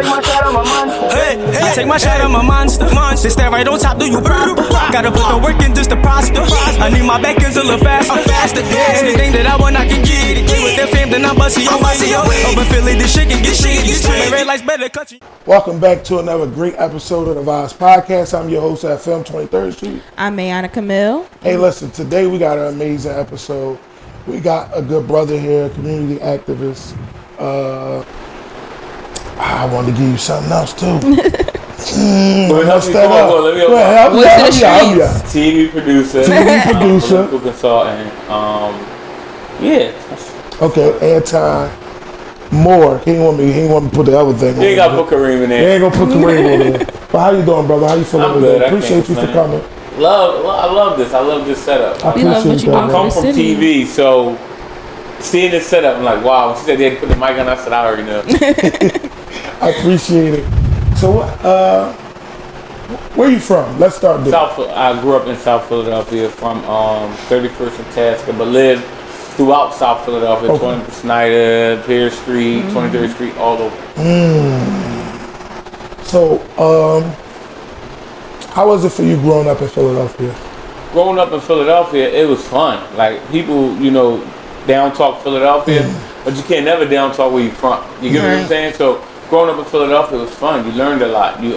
take my shot on my monster. I take my shot on my monster. They stand right on top, do you proper? Gotta put the work in just to prosper. I need my back ends a little faster. Anything that I want, I can get it. With that fame, then I'm busting your way. Over Philly, this shit can get shitty. Red lights better cut you. Welcome back to another great episode of the Thevibes Podcast. I'm your host at Film 23rd Street. I'm Mayana Camille. Hey, listen, today we got an amazing episode. We got a good brother here, a community activist. I wanted to give you something else too. What's that up? Let me help you. TV producer. Political consultant. Okay, Anton Moore. He ain't want me to put the other thing on. You ain't got to put Kareem in there. He ain't gonna put Kareem in there. But how you doing, brother? How you feeling? I'm good. Appreciate you for coming. I love this. I love this setup. We love what you do I come from TV, so seeing this setup, I'm like, wow. When she said they had to put the mic on, I said, I already know. I appreciate it. So, where you from? Let's start there. I grew up in South Philadelphia from 31st and Tasker, but lived throughout South Philadelphia, 20th Snyder, Pierce Street, 23rd Street, all over. So, how was it for you growing up in Philadelphia? Growing up in Philadelphia, it was fun. Like, people, down talk Philadelphia, but you can't never down talk where you're from. You get what I'm saying? So, growing up in Philadelphia was fun. You learned a lot. You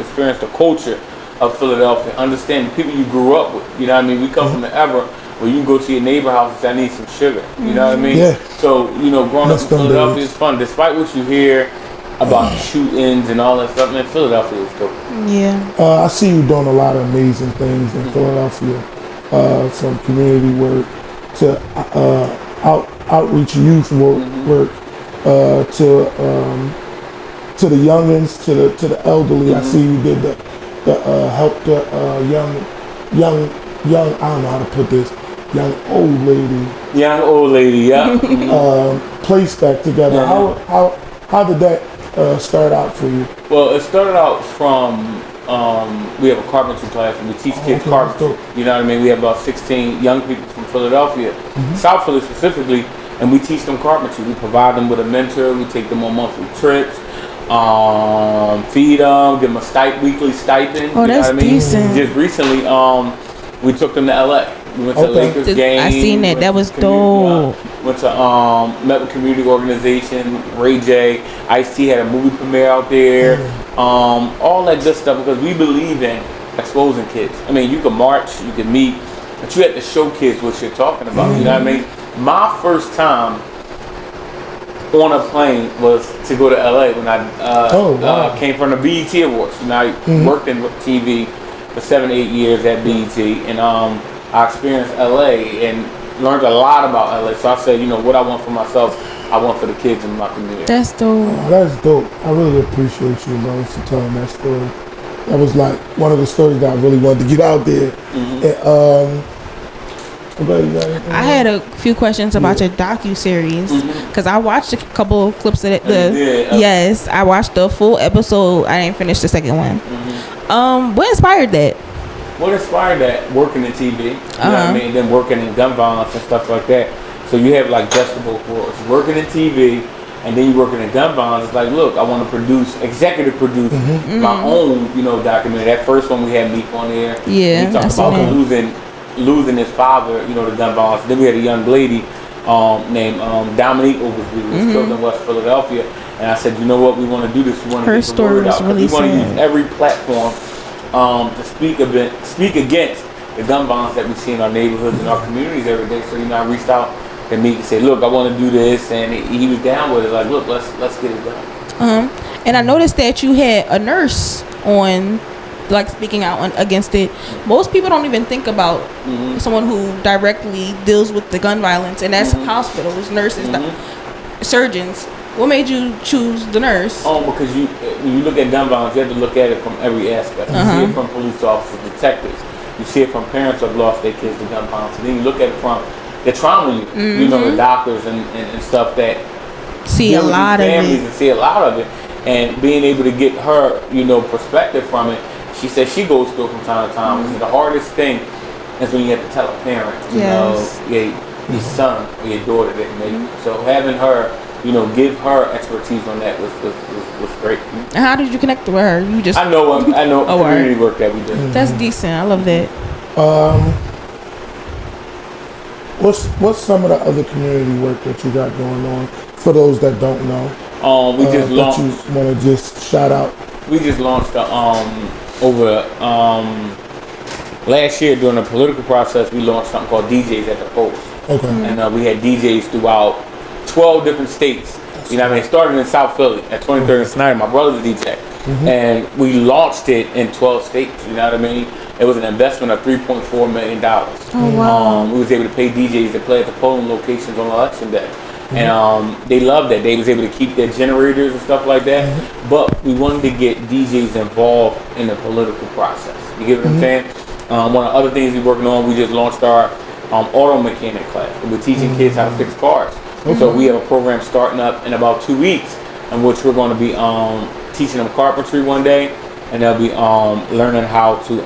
experienced the culture of Philadelphia, understand the people you grew up with. You know what I mean? We come from the era where you can go to your neighbor house and say, I need some sugar. You know what I mean? Yeah. So, growing up in Philadelphia is fun. Despite what you hear about shootings and all that stuff, man, Philadelphia is dope. Yeah. I see you doing a lot of amazing things in Philadelphia, from community work to outreach youth work to the youngins, to the elderly. I see you did the help the young I don't know how to put this, young old lady, yeah. Place back together. How did that start out for you? Well, it started out from we have a carpentry class and we teach kids carpentry. You know what I mean? We have about 16 young people from Philadelphia, South Philly specifically, and we teach them carpentry. We provide them with a mentor. We take them on monthly trips, feed them, give them a weekly stipend. Oh, that's decent. Just recently, we took them to LA. We went to Lakers game. I seen that. That was dope. Went to met with community organization, Ray J. Ice-T had a movie premiere out there. All that good stuff because we believe in exposing kids. I mean, you can march, you can meet, but you have to show kids what you're talking about. You know what I mean? My first time on a plane was to go to LA when I came from the BET Awards. I worked in TV for 7-8 years at BET, and I experienced LA and learned a lot about LA. So I said, what I want for myself, I want for the kids in my community. That's dope. Oh, that's dope. I really appreciate you, bro, for telling that story. That was like one of the stories that I really wanted to get out there. I had a few questions about your docu-series because I watched a couple of clips of it. Yes, I watched the full episode. I didn't finish the second one. What inspired that? What inspired that? Working in TV, you know what I mean? Then working in gun violence and stuff like that. So you have like just both worlds. Working in TV and then you're working in gun violence. It's like, look, I want to executive produce my own, documentary. That first one we had Meek on there. Yeah, he talked about losing his father, to gun violence. Then we had a young lady named Dominique Oglesby who was killed in West Philadelphia. And I said, you know what? We want to do this. We want to get the word out. Really we want to use every platform to speak against the gun violence that we see in our neighborhoods and our communities every day. So I reached out to Meek and said, look, I want to do this, and he was down with it. Like, look, let's get it done. And I noticed that you had a nurse on, like, speaking out against it. Most people don't even think about someone who directly deals with the gun violence, and that's hospitals, nurses, surgeons. What made you choose the nurse? Because when you look at gun violence, you have to look at it from every aspect. You see it from police officers, detectives. You see it from parents who have lost their kids to gun violence. And then you look at it from the trauma unit, the doctors and stuff that see a lot of families and see a lot of it. And being able to get her, perspective from it, she said she goes through it from time to time. The hardest thing is when you have to tell a parent, your son or your daughter didn't make it. So having her give her expertise on that was great. And how did you connect with her? You just I know community work that we did. That's decent. I love that. What's some of the other community work that you got going on for those that don't know? We just launched. That you want to just shout out? We just launched last year during the political process. We launched something called DJs at the Polls. Okay. And we had DJs throughout 12 different states. It started in South Philly at 23rd and Snyder. My brother's a DJ. And we launched it in 12 states. You know what I mean? It was an investment of $3.4 million. Oh, wow. We was able to pay DJs to play at the polling locations on election day. And they loved that. They was able to keep their generators and stuff like that. But we wanted to get DJs involved in the political process. You get what I'm saying? One of the other things we're working on, we just launched our auto mechanic class. We're teaching kids how to fix cars. So we have a program starting up in about 2 weeks in which we're going to be teaching them carpentry one day, and they'll be learning how to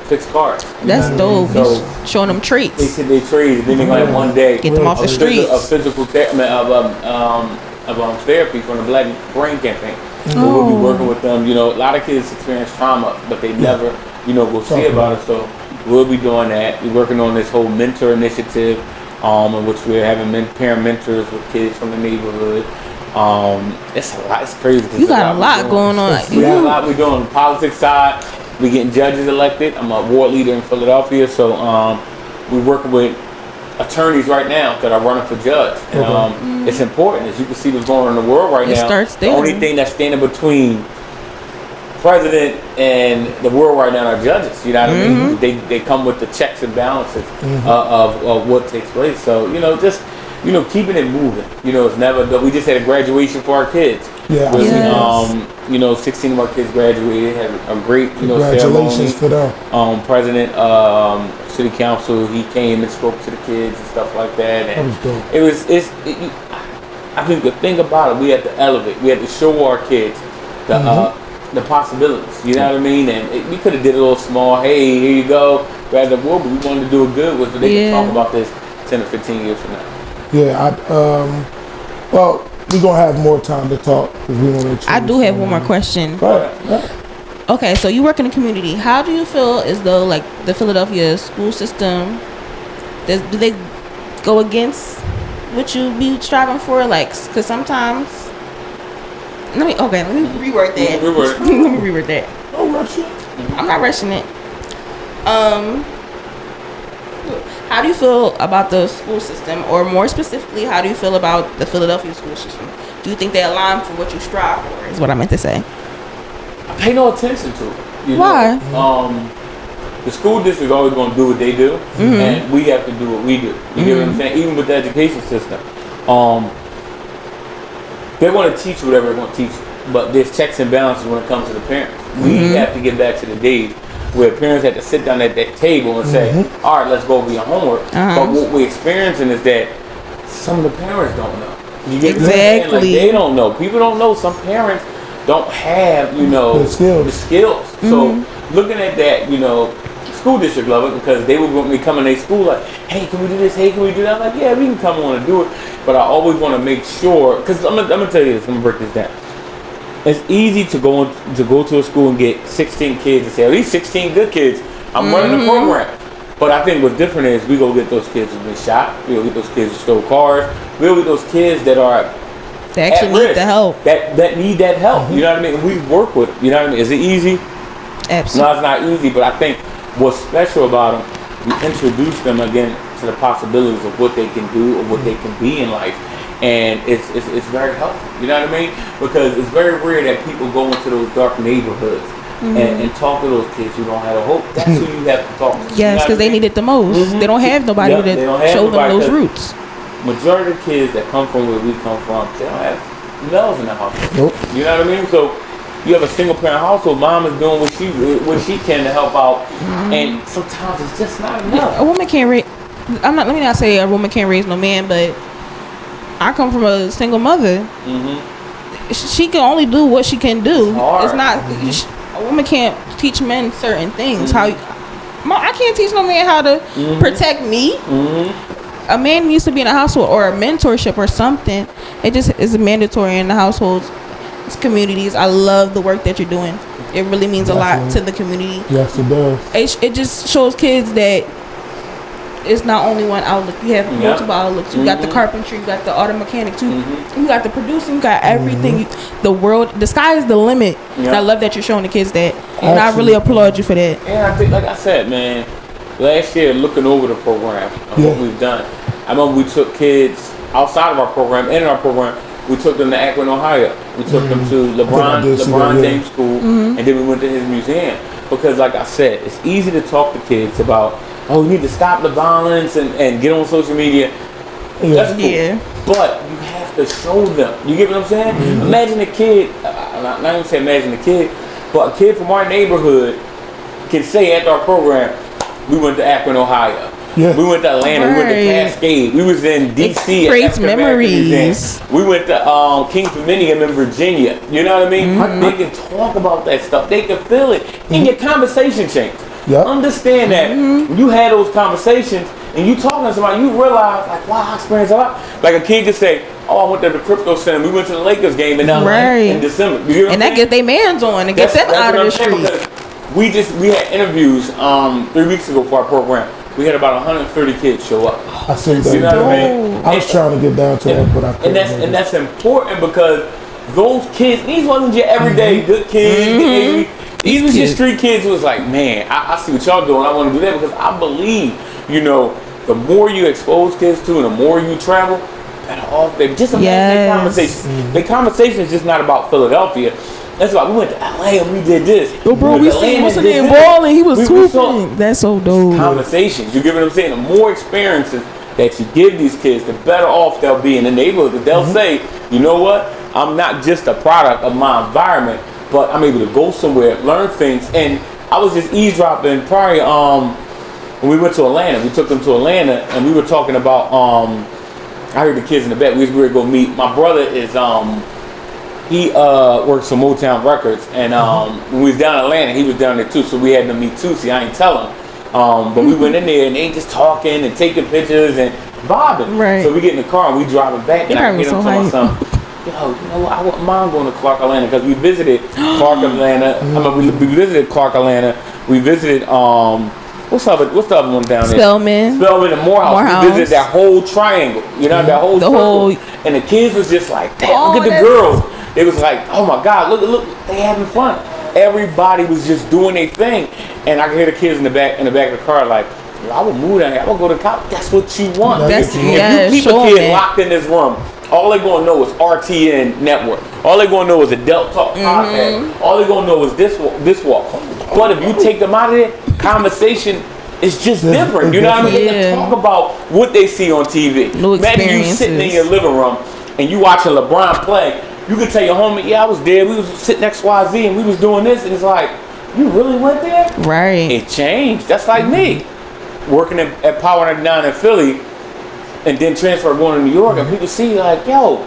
fix cars. That's dope. So showing them traits. they said they trade, then they're going to have one day Get them off the streets. a physical therapy from the Black Brain Campaign. So we'll be working with them. A lot of kids experience trauma, but they never will see about it. So we'll be doing that. We're working on this whole mentor initiative, in which we're having parent mentors with kids from the neighborhood. It's a lot. It's crazy. You got a lot going on. We got a lot. We're doing on the politics side. We're getting judges elected. I'm a ward leader in Philadelphia, so we're working with attorneys right now that are running for judge. And it's important, as you can see what's going on in the world right now. The only thing that's standing between president and the world right now are judges. You know what I mean? They come with the checks and balances of what takes place. So just keeping it moving. It's never done. We just had a graduation for our kids. Yeah. 16 of our kids graduated. Had a great congratulations ceremony. to them. President, city council, he came and spoke to the kids and stuff like that. And that was dope. I think the thing about it, we had to elevate. We had to show our kids the possibilities. You know what I mean? And we could have did a little small. Hey, here you go. Grab the wood, but we wanted to do it good. So they can talk about this 10 or 15 years from now. Yeah. Well, we're gonna have more time to talk because we want to. I do have one more question. Right. Okay, so you work in the community. How do you feel as though the Philadelphia school system, do they go against what you be striving for? Because sometimes. Let me reword that. Let me reword that. Don't rush it. I'm not rushing it. How do you feel about the school system, or more specifically, how do you feel about the Philadelphia school system? Do you think they align for what you strive for? Is what I meant to say. I pay no attention to it. Why? The school district is always going to do what they do, and we have to do what we do. You get what I'm saying? Even with the education system, they want to teach whatever they want to teach, but there's checks and balances when it comes to the parents. We have to get back to the days where parents had to sit down at that table and say, all right, let's go over your homework. But what we're experiencing is that some of the parents don't know. You get what I'm saying? They don't know. People don't know. Some parents don't have, the skills. So looking at that, school district love it because they would want me coming to their school like, hey, can we do this? Hey, can we do that? I'm like, yeah, we can come on and do it. But I always want to make sure, because I'm gonna tell you this, I'm gonna break this down. It's easy to go to a school and get 16 kids and say, oh, these 16 good kids, I'm running the program. But I think what's different is we go get those kids who've been shot. We go get those kids who stole cars. We go get those kids that are they actually need the help. That need that help. You know what I mean? We work with them. You know what I mean? Is it easy? Absolutely. No, it's not easy. But I think what's special about them, we introduce them again to the possibilities of what they can do or what they can be in life. And it's very helpful, you know what I mean? Because it's very rare that people go into those dark neighborhoods and talk to those kids who don't have a hope. That's who you have to talk to. Yes, because they need it the most. They don't have nobody to show them those roots. Majority of the kids that come from where we come from, they don't have males in the house. Nope. You know what I mean? So you have a single parent household. Mom is doing what she can to help out, and sometimes it's just not enough. A woman can't raise. Let me not say a woman can't raise no man, but I come from a single mother. She can only do what she can do. It's not. A woman can't teach men certain things. I can't teach no man how to protect me. a man needs to be in a household or a mentorship or something. It just is mandatory in the households, communities. I love the work that you're doing. It really means a lot to the community. Yes, it does. It just shows kids that it's not only one outlook. You have multiple outlooks. You got the carpentry, you got the auto mechanic too. You got the producing, you got everything. The sky is the limit. And I love that you're showing the kids that. And I really applaud you for that. And I think, like I said, man, last year looking over the program and what we've done, I remember we took kids outside of our program and in our program. We took them to Akron, Ohio. We took them to LeBron James School, and then we went to his museum. Because, like I said, it's easy to talk to kids about, oh, you need to stop the violence and get on social media. That's cool. But you have to show them. You get what I'm saying? Imagine a kid, not even say imagine a kid, but a kid from our neighborhood can say at our program, we went to Akron, Ohio. Yeah. We went to Atlanta. We went to Cascade. We was in D.C. It creates memories. We went to King's Dominion in Virginia. You know what I mean? They can talk about that stuff. They can feel it. And your conversation changes. Understand that when you had those conversations and you talking to somebody, you realize, like, wow, I experienced a lot. Like a kid could say, oh, I went to the Crypto Center. We went to the Lakers game in LA in December. And that gets their mans on and get them out of the street. We had interviews 3 weeks ago for our program. We had about 130 kids show up. I see that. You know what I mean? I was trying to get down to that, but I couldn't. And that's important because those kids, these wasn't your everyday good kids. These was your street kids who was like, man, I see what y'all doing. I want to do that because I believe, you know, the more you expose kids to and the more you travel, better off they. Just imagine their conversation. Their conversation is just not about Philadelphia. That's why we went to LA and we did this. Yo, bro, we seen what's the name balling. He was swooping. That's so dope. Conversations. You get what I'm saying? The more experiences that you give these kids, the better off they'll be in the neighborhood. They'll say, you know what? I'm not just a product of my environment, but I'm able to go somewhere, learn things. And I was just eavesdropping prior. When we went to Atlanta, we took them to Atlanta, and we were talking about. I heard the kids in the back. We were going to meet. My brother is he works for Motown Records, and when we was down in Atlanta, he was down there too, so we had to meet too. See, I ain't tell him. But we went in there, and they just talking and taking pictures and vibing. Right. So we get in the car, and we driving back, and I get him to my son, yo, you know what, I wouldn't mind going to Clark, Atlanta, because we visited Clark, Atlanta. I mean, we visited Clark, Atlanta. We visited, what's the other one down there? Spelman and Morehouse. We visited that whole triangle, you know, that whole circle. And the kids was just like, damn, look at the girls. It was like, oh my God, look, they having fun. Everybody was just doing their thing. And I could hear the kids in the back of the car like, I would move down here. I would go to college. That's what you want. If you keep a kid locked in this room, all they're going to know is RTN Network. All they're going to know is a Delta Talk podcast. All they're going to know is this walk. But if you take them out of there, conversation is just different. You know what I mean? They can talk about what they see on TV. Imagine you sitting in your living room and you watching LeBron play. You can tell your homie, yeah, I was there. We was sitting next to XYZ and we was doing this. And it's like, you really went there? Right. It changed. That's like me. Working at Power 99 in Philly and then transfer going to New York. And people see like, yo,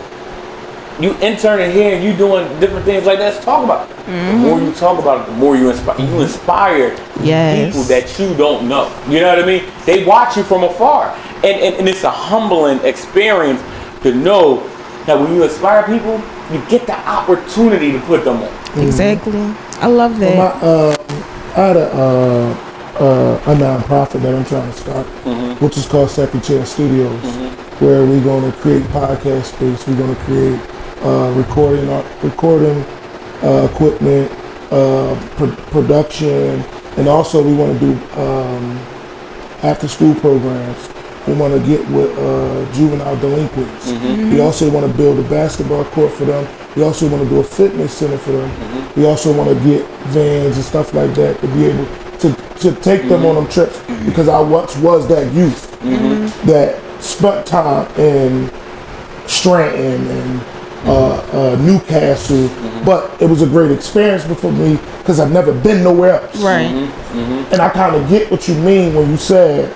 you interning here and you doing different things like that. Let's talk about it. The more you talk about it, the more you inspire. You inspire people that you don't know. You know what I mean? They watch you from afar. And it's a humbling experience to know that when you inspire people, you get the opportunity to put them on. Exactly. I love that. I had a nonprofit that I'm trying to start, which is called Second Chair Studios, where we're going to create podcast space. We're going to create recording equipment, production, and also we want to do after school programs. We want to get with juvenile delinquents. We also want to build a basketball court for them. We also want to do a fitness center for them. We also want to get vans and stuff like that to be able to take them on them trips, because I once was that youth that spent time in Stratton and Newcastle, but it was a great experience for me because I've never been nowhere else. Right. And I kind of get what you mean when you said,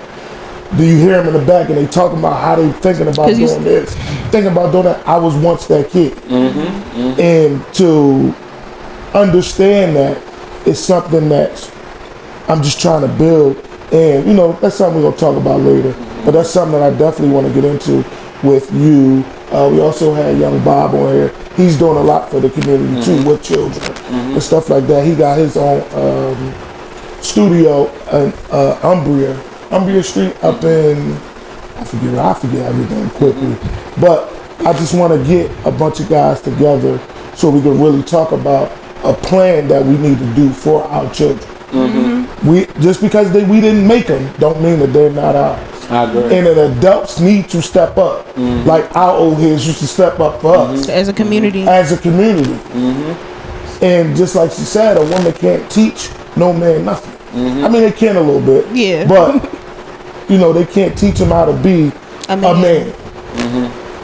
do you hear them in the back and they talking about how they thinking about doing this, thinking about doing that? I was once that kid. And to understand that is something that I'm just trying to build. And, you know, that's something we're going to talk about later. But that's something that I definitely want to get into with you. We also had young Bob on here. He's doing a lot for the community too, with children and stuff like that. He got his own studio in Umbria Street up in, I forget everything quickly. But I just want to get a bunch of guys together so we can really talk about a plan that we need to do for our children. We just because we didn't make them don't mean that they're not ours. I agree. And then adults need to step up, like our old heads used to step up for us as a community. And just like she said, a woman can't teach no man nothing. I mean, they can a little bit, but you know, they can't teach them how to be a man.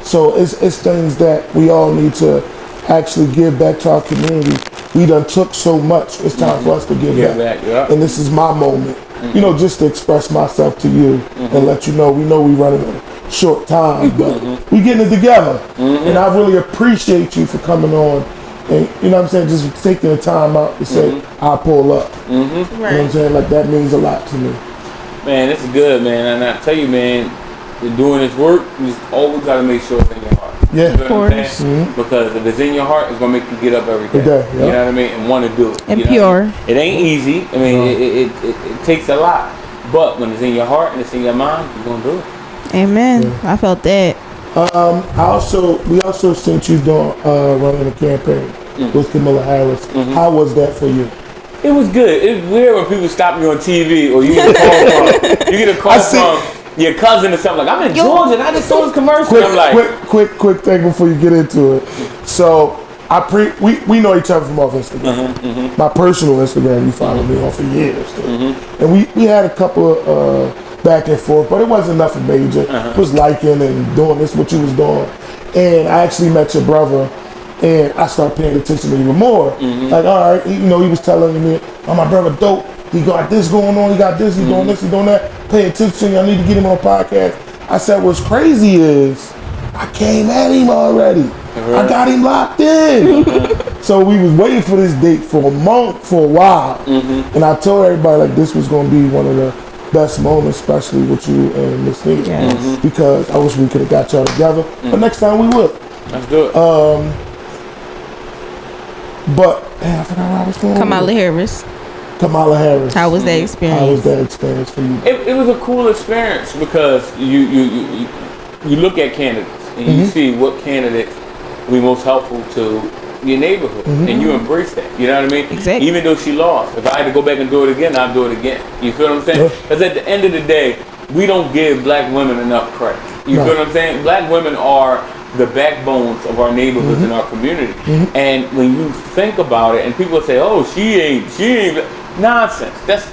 So it's things that we all need to actually give back to our community. We done took so much. It's time for us to give back. And this is my moment, you know, just to express myself to you and let you know. We running a short time, but we getting it together. And I really appreciate you for coming on. And you know what I'm saying, just taking the time out to say, I'll pull up. You know what I'm saying? Like, that means a lot to me. Man, this is good, man. And I tell you, man, you're doing this work, you just always got to make sure it's in your heart. Yeah, you know of course. Because if it's in your heart, it's going to make you get up every day. You know what I mean? And want to do it. And you know pure. It ain't easy. I mean, it takes a lot. But when it's in your heart and it's in your mind, you're going to do it. Amen. I felt that. We also sent you doing running a campaign with Kamala Harris. How was that for you? It was good. It's weird when people stop you on TV or you get a call from your cousin or something. Like, I'm in Georgia and I just saw this commercial. Quick thing before you get into it. So we know each other from off Instagram. My personal Instagram, you follow me on for years. And we had a couple of back and forth, but it wasn't nothing major. It was liking and doing this, what you was doing. And I actually met your brother, and I started paying attention to you even more. Like, all right, he was telling me, oh, my brother dope. He got this going on. He got this. He's doing this. He's doing that. Pay attention. I need to get him on a podcast. I said, what's crazy is I came at him already. I got him locked in. So we was waiting for this date for a while. And I told everybody, like, this was going to be one of the best moments, especially with you and Miss Nina, because I wish we could have got y'all together. But next time we would. Let's do it. But I forgot what I was going. Kamala Harris. How was that experience? How was that experience for you? It was a cool experience because you look at candidates and you see what candidates will be most helpful to your neighborhood, and you embrace that. You know what I mean? Exactly. Even though she lost, if I had to go back and do it again, I'd do it again. You feel what I'm saying? Because at the end of the day, we don't give black women enough credit. You feel what I'm saying? Black women are the backbones of our neighborhoods and our community. And when you think about it, and people say, "Oh, she ain't," nonsense. That's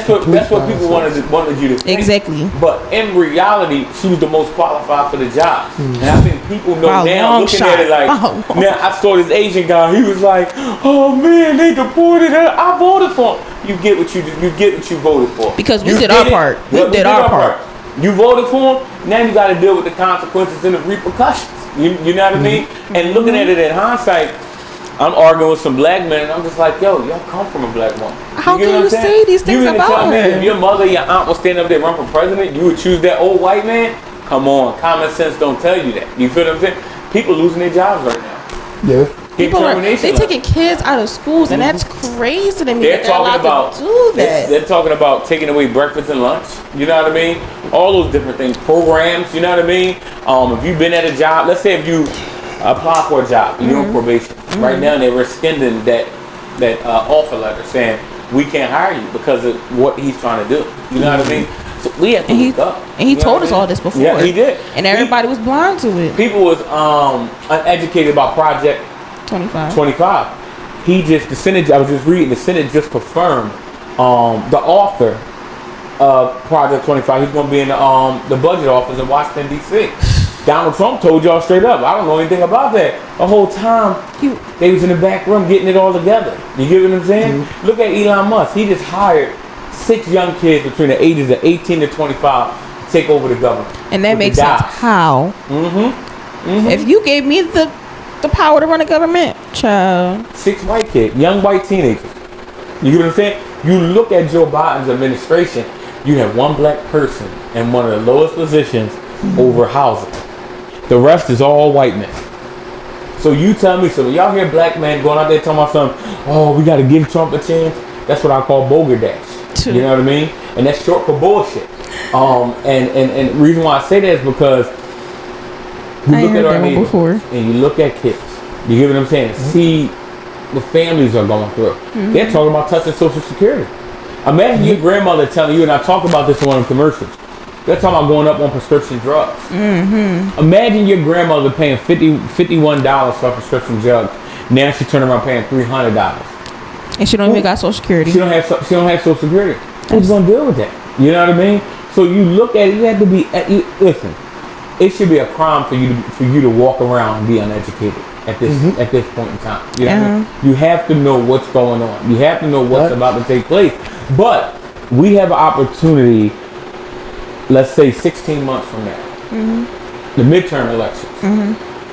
what people wanted you to think. Exactly. But in reality, she was the most qualified for the job. And I think people know now, looking at it like, now I saw this Asian guy. He was like, "Oh man, they deported her. I voted for him." You get what you voted for. Because we did our part. We did our part. You voted for him. Now you got to deal with the consequences and the repercussions. You know what I mean? And looking at it in hindsight, I'm arguing with some black men, and I'm just like, yo, y'all come from a black woman. How can you say these things about her? If your mother, your aunt was standing up there running for president, you would choose that old white man? Come on, common sense don't tell you that. You feel what I'm saying? People losing their jobs right now. Yeah. They're taking kids out of schools, and that's crazy to me. They're talking about do that. They're talking about taking away breakfast and lunch. You know what I mean? All those different things, programs. You know what I mean? If you've been at a job, let's say if you apply for a job, you're on probation. Right now, they're rescinding that offer letter, saying we can't hire you because of what he's trying to do. You know what I mean? So we have to look up. And he told us all this before. Yeah, he did. And everybody was blind to it. People was uneducated about Project 25. The Senate, I was just reading, the Senate just confirmed the author of Project 25. He's going to be in the budget office in Washington, D.C. Donald Trump told y'all straight up, I don't know anything about that. The whole time, they was in the back room getting it all together. You get what I'm saying? Look at Elon Musk. He just hired 6 young kids between the ages of 18 to 25 to take over the government. And that makes sense. How? If you gave me the power to run a government, child. 6 white kids, young white teenagers. You get what I'm saying? You look at Joe Biden's administration, you have one black person in one of the lowest positions over housing. The rest is all white men. So you tell me, so when y'all hear black men going out there telling my son, oh, we got to give Trump a chance, that's what I call bogardash. You know what I mean? And that's short for bullshit. And the reason why I say that is because you look at our neighborhoods and you look at kids. You hear what I'm saying? See what families are going through. They're talking about touching Social Security. Imagine your grandmother telling you, and I talk about this in one of the commercials, they're talking about going up on prescription drugs. Imagine your grandmother paying $51 for a prescription drug. Now she's turning around paying $300. And she don't even got Social Security. She don't have Social Security. Who's gonna deal with that? You know what I mean? So you look at it. You have to be. Listen, it should be a crime for you to walk around and be uneducated at this point in time. You know what I mean? You have to know what's going on. You have to know what's about to take place. But we have an opportunity. Let's say 16 months from now, the midterm elections.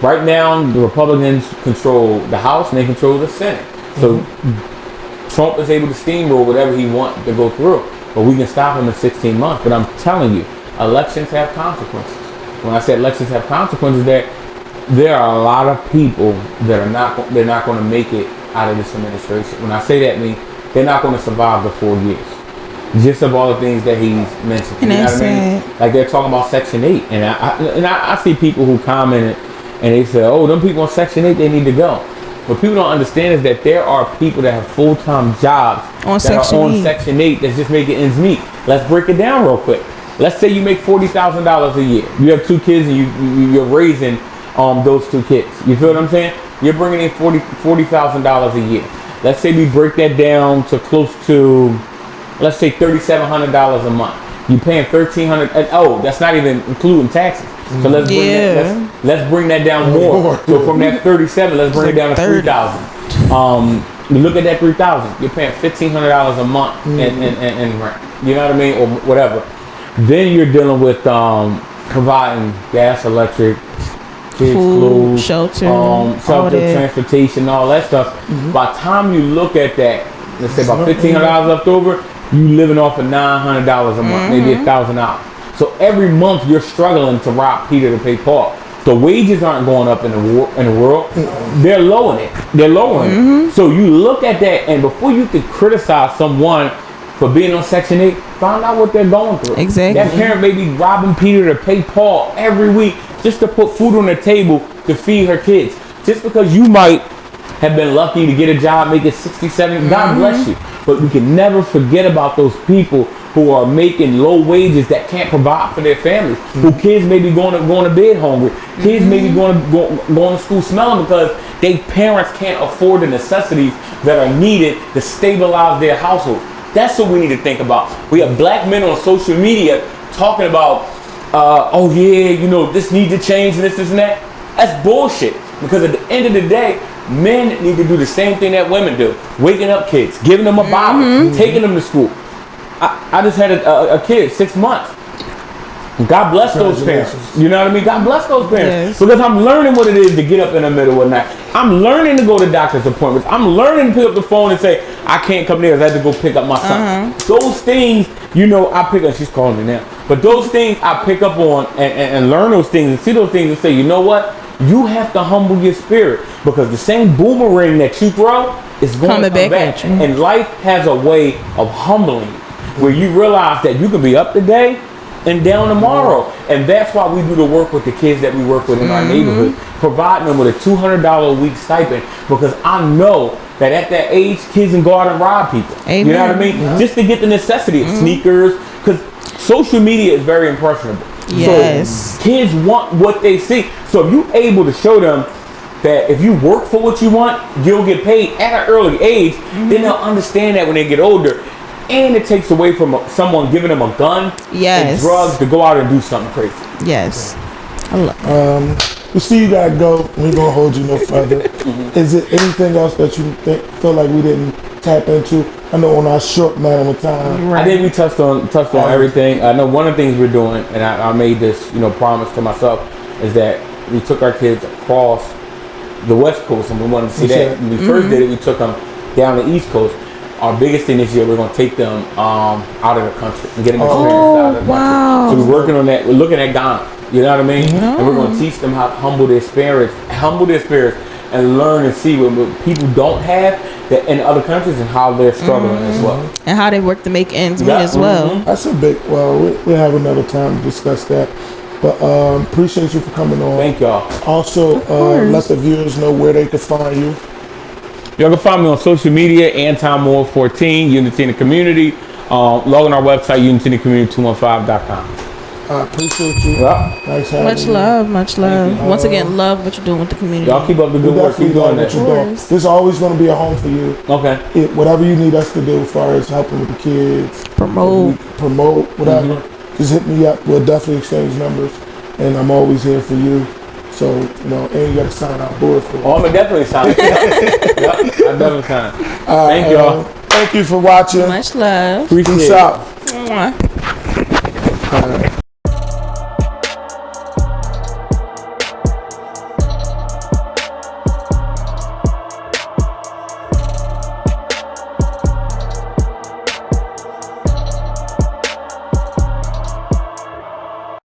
Right now, the Republicans control the House and they control the Senate. So Trump is able to steamroll whatever he wants to go through. But we can stop him in 16 months. But I'm telling you, elections have consequences. When I say elections have consequences, there are a lot of people that are not going to make it out of this administration. When I say that, I mean they're not going to survive the 4 years. Just of all the things that he's mentioned. You know what I mean? Like they're talking about Section 8. And I see people who comment and they say, oh, them people on Section 8, they need to go. What people don't understand is that there are people that have full-time jobs on Section 8 that's just making ends meet. Let's break it down real quick. Let's say you make $40,000 a year. You have 2 kids and you're raising those 2 kids. You feel what I'm saying? You're bringing in $40,000 a year. Let's say we break that down to close to, let's say $3,700 a month. You're paying $1,300. Oh, that's not even including taxes. So let's bring that down more. So from that 37, let's bring it down to 3,000. You look at that 3,000. You're paying $1,500 a month in rent. You know what I mean, or whatever. Then you're dealing with providing gas, electric, kids, clothes, shelter, transportation, all that stuff. By the time you look at that, let's say about $1,500 left over, you living off of $900 a month, maybe $1,000. So every month you're struggling to rob Peter to pay Paul. The wages aren't going up in the world; they're lowering it. They're lowering it. So you look at that, and before you can criticize someone for being on Section 8, find out what they're going through. Exactly. That parent may be robbing Peter to pay Paul every week just to put food on the table to feed her kids. Just because you might have been lucky to get a job making 60, 70, God bless you. But we can never forget about those people who are making low wages that can't provide for their families. Who kids may be going to bed hungry. Kids may be going to school smelling because their parents can't afford the necessities that are needed to stabilize their household. That's what we need to think about. We have black men on social media talking about, oh yeah, you know, this needs to change and this and that. That's bullshit. Because at the end of the day, men need to do the same thing that women do. Waking up kids, giving them a Bible, taking them to school. I just had a kid, 6 months. God bless those parents. You know what I mean? God bless those parents. Yes. Because I'm learning what it is to get up in the middle of the night. I'm learning to go to doctor's appointments. I'm learning to pick up the phone and say, I can't come there because I have to go pick up my son. Those things, you know, I pick up, she's calling me now. But those things I pick up on and learn those things and see those things and say, you know what? You have to humble your spirit because the same boomerang that you throw is going to come back. And life has a way of humbling you where you realize that you can be up today and down tomorrow. And that's why we do the work with the kids that we work with in our neighborhood, providing them with a $200 a week stipend because I know that at that age, kids can go out and rob people. Amen. You know what I mean? Just to get the necessity of sneakers, because social media is very impressionable. Yes. So kids want what they see. So if you're able to show them that if you work for what you want, you'll get paid at an early age, then they'll understand that when they get older. And it takes away from someone giving them a gun and drugs to go out and do something crazy. Yes. We see you gotta go. We're gonna hold you no further. Is it anything else that you feel like we didn't tap into? I know on our short amount of time. I think we touched on everything. I know one of the things we're doing, and I made this, promise to myself, is that we took our kids across the West Coast, and we wanted to see that. When we first did it, we took them down the East Coast. our biggest thing this year, we're going to take them out of the country and get them experience out of the country. So we're working on that. We're looking at Ghana. You know what I mean? And we're going to teach them how to humble their spirits, and learn and see what people don't have that in other countries and how they're struggling as well. And how they work to make ends meet as well. That's a big, we'll have another time to discuss that. But appreciate you for coming on. Thank y'all. Also, let the viewers know where they can find you. Y'all can find me on social media, Anton Moore 14, Unity in the Community. Log on our website, unityinthecommunity215.com. I appreciate you. Yeah. Nice having Much you. love, much love. Once again, love what you're doing with the community. Y'all keep up the good work. Keep doing that. This is always going to be a home for you. Okay. Whatever you need us to do as far as helping with the kids. Promote, whatever. Just hit me up. We'll definitely exchange numbers. And I'm always here for you. So, and you got to sign our board for us. Oh, I'm going to definitely sign. Yep, I definitely sign. Thank y'all. Thank you for watching. much love. Peace out. Mwah. All right.